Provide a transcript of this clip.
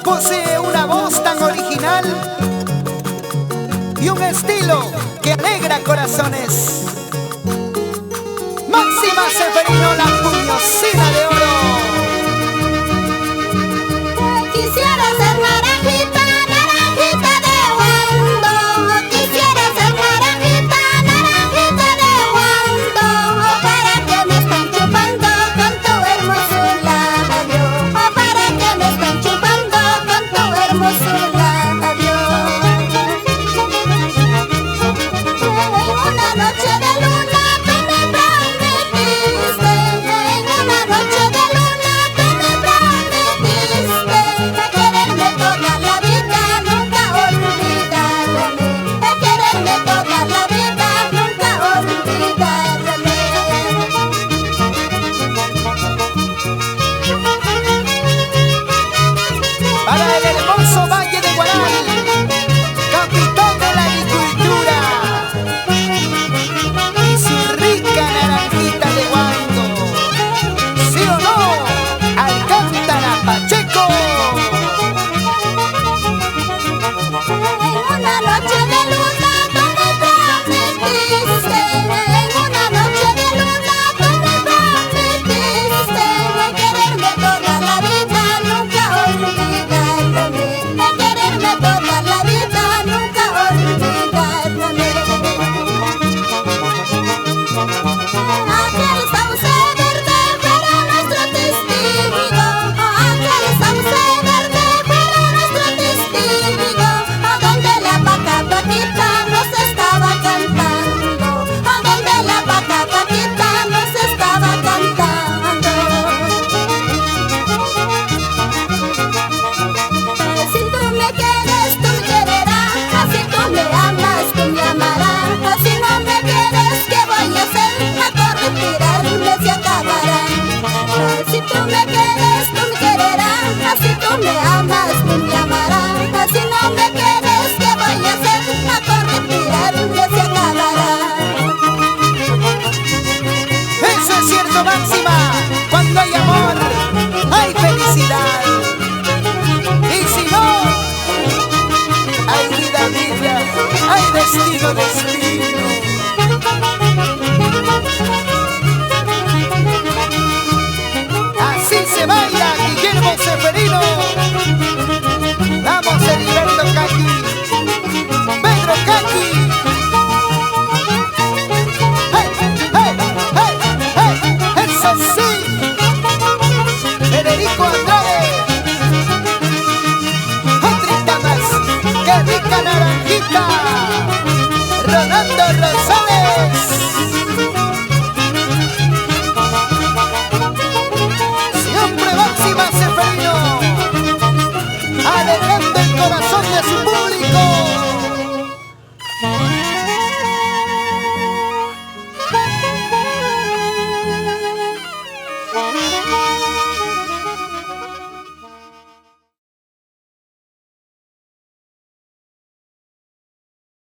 Posee una voz tan original y un estilo que alegra corazones. Máxima Seferino, la puñosina de oro. Quisiera ser naranjita, naranjita de Wando. Quisiera ser naranjita, naranjita de Wando. Para que me estén chupando con tu hermoso labio. Para que me estén chupando con tu hermoso labio. En una noche de luna tú me prometiste. En una noche de luna tú me prometiste. Quererme toda la vida, nunca olvidarme. Quererme toda la vida, nunca olvidarme. Para el hermoso Valle de Guaral, capitán de la agricultura, y su rica naranjita de Wando. ¿Sí o no? Alcántara, Pacheco. En una noche de luna tú me prometiste. En una noche de luna tú me prometiste. Quererme toda la vida, nunca olvidarme. Quererme toda la vida, nunca olvidarme. Aquel sauce verde fuera nuestro testigo. Aquel sauce verde fuera nuestro testigo. Donde la vaca Paquita nos estaba cantando. Donde la vaca Paquita nos estaba cantando. Si tú me quieres, tú me quererás. Si tú me amas, tú me amarás. Si no me quieres, ¿qué voy a hacer? A correr, tirarme se acabará. Si tú me quieres, tú me quererás. Si tú me amas, tú me amarás. Si no me quieres, ¿qué voy a hacer? A correr, tirarme se acabará. Eso es cierto, Máxima. Cuando hay amor, hay felicidad. Y si no, hay vida, vida, hay destino, destino.